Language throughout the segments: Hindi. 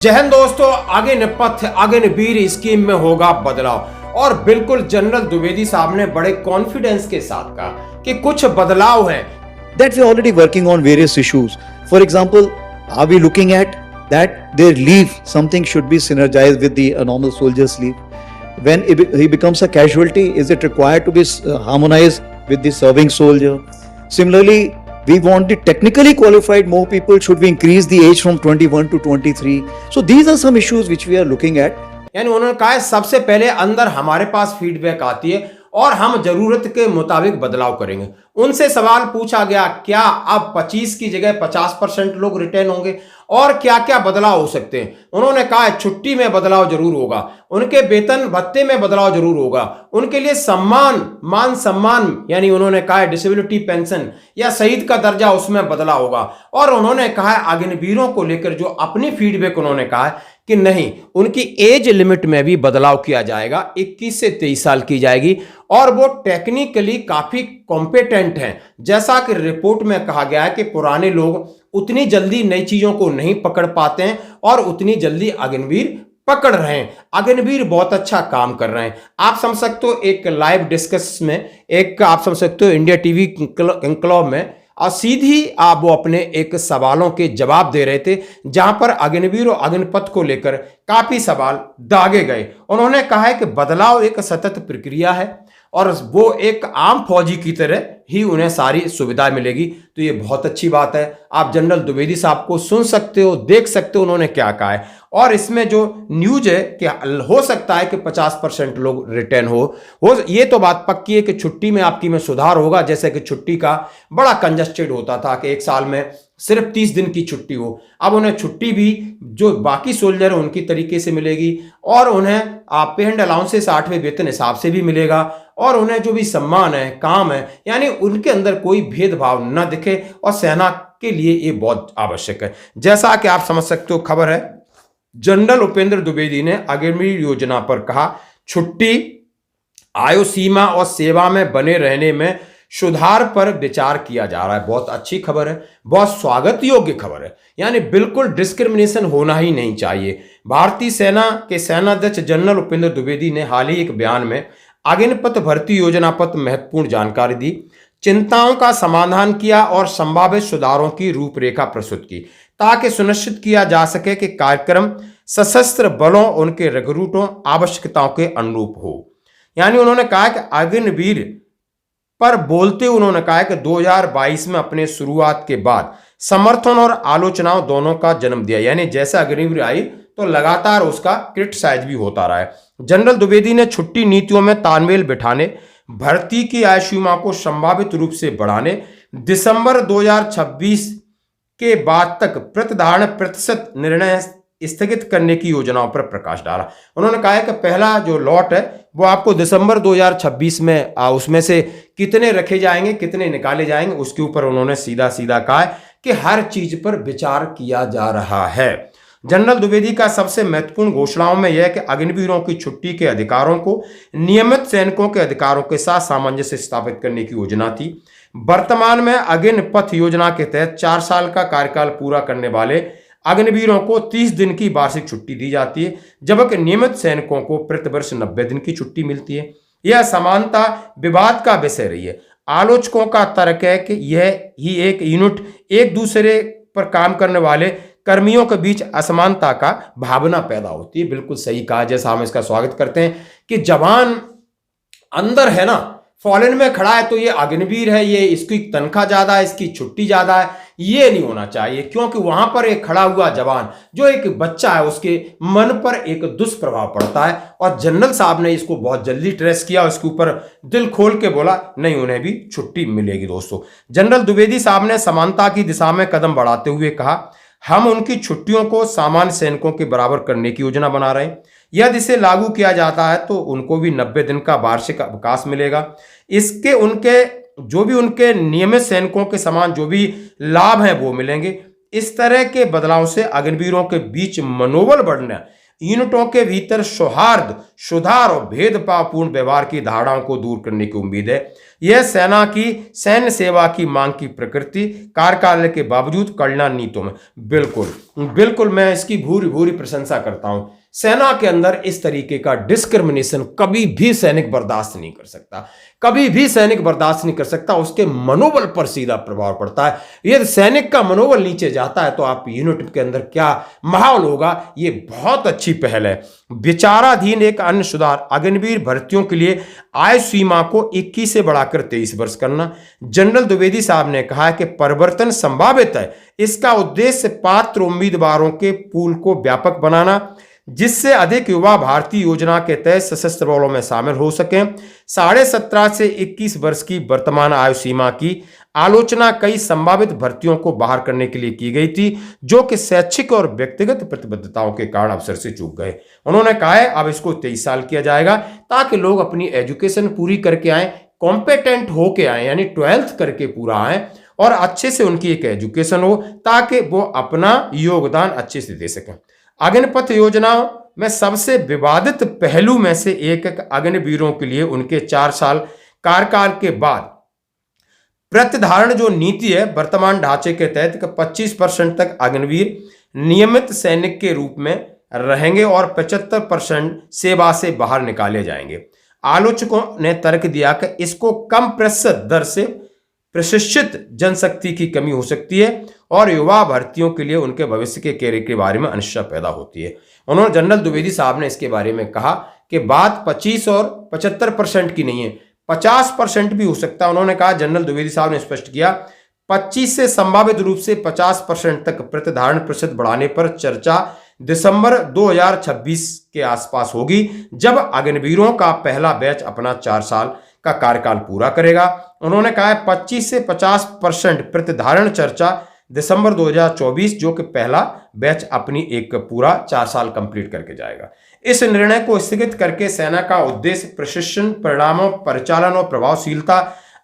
जय हिंद दोस्तों, अग्निपथ अग्निवीर स्कीम में होगा बदलाव और बिल्कुल जनरल द्विवेदी साहब ने बड़े कॉन्फिडेंस के साथ कहा कि कुछ बदलाव हैं that we are already working on various issues. For example, are we looking at that their leave, something should be synergized with the normal soldier's leave? When he becomes a casualty, is it required to be harmonized with the serving soldier? Similarly, we want the technically qualified more people. Should we increase the age from 21 to 23? So these are some issues which we are looking at. यानी उन्होंने कहा है सबसे पहले अंदर हमारे पास फीडबैक आती है और हम जरूरत के मुताबिक बदलाव करेंगे। उनसे सवाल पूछा गया क्या अब 25 की जगह 50% लोग रिटेन होंगे और क्या क्या बदलाव हो सकते हैं। उन्होंने कहा है छुट्टी में बदलाव जरूर होगा, उनके वेतन भत्ते में बदलाव जरूर होगा, उनके लिए सम्मान मान सम्मान यानी उन्होंने कहा है डिसेबिलिटी पेंशन या शहीद का दर्जा उसमें बदलाव होगा। और उन्होंने कहा है अग्निवीरों को लेकर जो अपनी फीडबैक उन्होंने कहा है कि नहीं, उनकी एज लिमिट में भी बदलाव किया जाएगा, 21 से 23 साल की जाएगी और वो टेक्निकली काफी कॉम्पिटेंट हैं। जैसा कि रिपोर्ट में कहा गया है कि पुराने लोग उतनी जल्दी नई चीजों को नहीं पकड़ पाते हैं और उतनी जल्दी अग्निवीर पकड़ रहे हैं। अग्निवीर बहुत अच्छा काम कर रहे हैं। आप समझ सकते हो एक लाइव डिस्कस में, एक आप समझ सकते हो इंडिया टीवी इंकलाब में, और सीधी आप वो अपने एक सवालों के जवाब दे रहे थे जहां पर अग्निवीर और अग्निपथ को लेकर काफी सवाल दागे गए। उन्होंने कहा है कि बदलाव एक सतत प्रक्रिया है और वो एक आम फौजी की तरह ही उन्हें सारी सुविधाएं मिलेगी। तो ये बहुत अच्छी बात है। आप जनरल द्विवेदी साहब को सुन सकते हो, देख सकते हो उन्होंने क्या कहा है। और इसमें जो न्यूज है कि हो सकता है कि 50% लोग रिटर्न हो ये तो बात पक्की है कि छुट्टी में आपकी में सुधार होगा। जैसे कि छुट्टी का बड़ा कंजस्टेड होता था कि एक साल में सिर्फ 30 दिन की छुट्टी हो, अब उन्हें छुट्टी भी जो बाकी सोल्जर है उनकी तरीके से मिलेगी और उन्हें पे एंड अलाउंसेस 8वें वेतन हिसाब से भी मिलेगा और उन्हें जो भी सम्मान है, काम है, यानी उनके अंदर कोई भेदभाव न दिखे और सेना के लिए ये बहुत आवश्यक है। जैसा कि आप समझ सकते हो, खबर है जनरल उपेंद्र द्विवेदी ने अग्निवीर योजना पर कहा छुट्टी, आयु सीमा और सेवा में बने रहने में सुधार पर विचार किया जा रहा है। बहुत अच्छी खबर है, बहुत स्वागत योग्य खबर है। यानी बिल्कुल डिस्क्रिमिनेशन होना ही नहीं चाहिए। भारतीय सेना के सेनाध्यक्ष जनरल उपेंद्र द्विवेदी ने हाल ही एक बयान में अग्निपथ भर्ती योजना पर महत्वपूर्ण जानकारी दी, चिंताओं का समाधान किया और संभावित सुधारों की रूपरेखा प्रस्तुत की ताकि सुनिश्चित किया जा सके कि कार्यक्रम सशस्त्र बलों उनके रिक्रूटों आवश्यकताओं के अनुरूप हो। यानी उन्होंने कहा कि अग्निवीर पर बोलते उन्होंने कहा कि 2022 में अपने शुरुआत के बाद समर्थन और आलोचनाओं दोनों का जन्म दिया। यानी जैसे अग्निवीर आई तो लगातार उसका क्रिटिसाइज भी होता रहा है। जनरल द्विवेदी ने छुट्टी नीतियों में तालमेल बिठाने, भर्ती की आयु सीमा को संभावित रूप से बढ़ाने, दिसंबर 2026 के बाद तक प्रतिधारण प्रतिशत निर्णय स्थगित करने की योजनाओं पर प्रकाश डाला। उन्होंने कहा है कि पहला जो लॉट है वो आपको दिसंबर 2026 में उसमें से कितने रखे जाएंगे, कितने निकाले जाएंगे, उसके ऊपर उन्होंने सीधा सीधा कहा है कि हर चीज पर विचार किया जा रहा है। जनरल द्विवेदी का सबसे महत्वपूर्ण घोषणाओं में यह है कि अग्निवीरों की छुट्टी के अधिकारों को नियमित सैनिकों के अधिकारों के साथ सामंजस्य स्थापित करने की योजना थी। वर्तमान में अग्निपथ योजना के तहत 4 साल का कार्यकाल पूरा करने वाले अग्निवीरों को 30 दिन की वार्षिक छुट्टी दी जाती है, जबकि नियमित सैनिकों को प्रतिवर्ष 90 दिन की छुट्टी मिलती है। यह समानता विवाद का विषय रही है। आलोचकों का तर्क है कि यह ही एक यूनिट एक दूसरे पर काम करने वाले कर्मियों के बीच असमानता का भावना पैदा होती है। बिल्कुल सही कहा, जैसा हम इसका स्वागत करते हैं कि जवान अंदर है ना, फॉरेन में खड़ा है तो ये अग्निवीर है, ये इसकी तनख्वाह ज्यादा है, इसकी छुट्टी ज्यादा है, ये नहीं होना चाहिए। क्योंकि वहां पर एक खड़ा हुआ जवान जो एक बच्चा है उसके मन पर एक दुष्प्रभाव पड़ता है और जनरल साहब ने इसको बहुत जल्दी ट्रेस किया, उसके ऊपर दिल खोल के बोला नहीं, उन्हें भी छुट्टी मिलेगी। दोस्तों, जनरल द्विवेदी साहब ने समानता की दिशा में कदम बढ़ाते हुए कहा हम उनकी छुट्टियों को सामान्य सैनिकों के बराबर करने की योजना बना रहे हैं। यदि इसे लागू किया जाता है तो उनको भी 90 दिन का वार्षिक अवकाश मिलेगा। इसके उनके नियमित सैनिकों के समान जो भी लाभ हैं वो मिलेंगे। इस तरह के बदलाव से अग्निवीरों के बीच मनोबल बढ़ना यूनिटों के भीतर सौहार्द, सुधार और भेदभावपूर्ण व्यवहार की धारणाओं को दूर करने की उम्मीद है। यह सेना की सैन्य सेवा की मांग की प्रकृति कार्यकाल के बावजूद कल्याण नीतियों में बिल्कुल मैं इसकी भूरी भूरी प्रशंसा करता हूं। सेना के अंदर इस तरीके का डिस्क्रिमिनेशन कभी भी सैनिक बर्दाश्त नहीं कर सकता, कभी भी सैनिक बर्दाश्त नहीं कर सकता। उसके मनोबल पर सीधा प्रभाव पड़ता है। यदि सैनिक का मनोबल नीचे जाता है तो आप यूनिट के अंदर क्या माहौल होगा। ये बहुत अच्छी पहल है। विचाराधीन एक अन्य सुधार, अग्निवीर भर्तियों के लिए आयु सीमा को 21 से बढ़ाकर 23 वर्ष करना। जनरल द्विवेदी साहब ने कहा है कि परिवर्तन संभावित है। इसका उद्देश्य पात्र उम्मीदवारों के पूल को व्यापक बनाना, जिससे अधिक युवा भारतीय योजना के तहत सशस्त्र बलों में शामिल हो सकें। 17.5 से 21 वर्ष की वर्तमान आयु सीमा की आलोचना कई संभावित भर्तियों को बाहर करने के लिए की गई थी, जो कि शैक्षिक और व्यक्तिगत प्रतिबद्धताओं के कारण अवसर से चूक गए। उन्होंने कहा है अब इसको 23 साल किया जाएगा ताकि लोग अपनी एजुकेशन पूरी करके आए, कॉम्पिटेंट होके आए, यानी 12th करके पूरा आए और अच्छे से उनकी एक एजुकेशन हो ताकि वो अपना योगदान अच्छे से दे सकें। अग्निपथ योजना में सबसे विवादित पहलू में से एक अग्निवीरों के लिए उनके 4 साल कार्यकाल के बाद प्रतिधारण जो नीति है, वर्तमान ढांचे के तहत 25% तक अग्निवीर नियमित सैनिक के रूप में रहेंगे और 75% सेवा से बाहर निकाले जाएंगे। आलोचकों ने तर्क दिया कि इसको कम प्रतिशत दर से प्रशिक्षित जनशक्ति की कमी हो सकती है और युवा भर्तियों के लिए उनके भविष्य के कैरियर के बारे में अनिश्चयता पैदा होती है। उन्होंने जनरल द्विवेदी साहब ने इसके बारे में कहा कि बात 25 और 75% की नहीं है, 50% भी हो सकता है। उन्होंने कहा, जनरल द्विवेदी साहब ने स्पष्ट किया, 25 से संभावित रूप से 50% तक प्रतिधारण प्रतिशत बढ़ाने पर चर्चा दिसंबर 2026 के आसपास होगी, जब अग्निवीरों का पहला बैच अपना 4 साल का कार्यकाल पूरा करेगा। उन्होंने कहा 25 से 50% प्रतिधारण चर्चा दिसंबर 2024, जो कि पहला बैच अपनी एक पूरा 4 साल कंप्लीट करके जाएगा। इस निर्णय को स्थगित करके सेना का उद्देश्य प्रशिक्षण, परिणामों, परिचालन और प्रभावशीलता,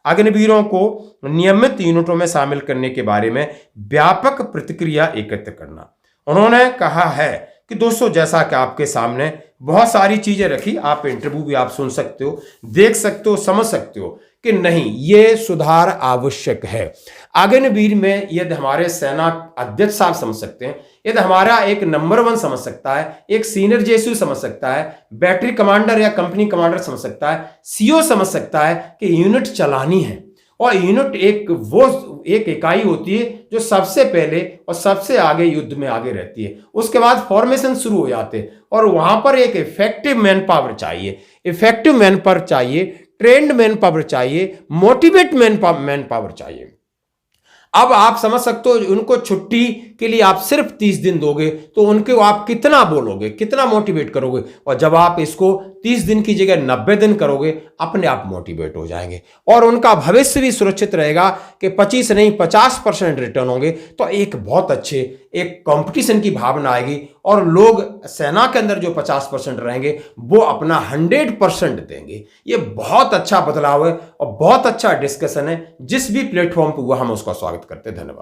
अग्निवीरों को नियमित यूनिटों में शामिल करने के बारे में व्यापक प्रतिक्रिया एकत्र करना। उन्होंने कहा है कि दोस्तों, जैसा कि आपके सामने बहुत सारी चीजें रखी, आप इंटरव्यू भी आप सुन सकते हो, देख सकते हो, समझ सकते हो कि नहीं, ये सुधार आवश्यक है। अग्निवीर में यदि हमारे सेना अध्यक्ष साहब समझ सकते हैं, यदि हमारा एक नंबर 1 समझ सकता है, एक सीनियर जेएसयू समझ सकता है, बैटरी कमांडर या कंपनी कमांडर समझ सकता है, सीओ समझ सकता है कि यूनिट चलानी है। और यूनिट एक इकाई होती है जो सबसे पहले और सबसे आगे युद्ध में आगे रहती है। उसके बाद फॉर्मेशन शुरू हो जाते हैं और वहां पर एक इफेक्टिव मैन पावर चाहिए, ट्रेंड मैन पावर चाहिए, मोटिवेट मैन पावर चाहिए। अब आप समझ सकते हो, उनको छुट्टी के लिए आप सिर्फ 30 दिन दोगे तो उनको आप कितना बोलोगे, कितना मोटिवेट करोगे। और जब आप इसको 30 दिन की जगह 90 दिन करोगे, अपने आप मोटिवेट हो जाएंगे और उनका भविष्य भी सुरक्षित रहेगा कि 25 नहीं 50% रिटर्न होंगे। तो एक बहुत अच्छे एक कंपटीशन की भावना आएगी और लोग सेना के अंदर जो 50% रहेंगे वो अपना 100% देंगे। ये बहुत अच्छा बदलाव है और बहुत अच्छा डिस्कशन है। जिस भी प्लेटफॉर्म पर हुआ हम उसका स्वागत करते हैं। धन्यवाद।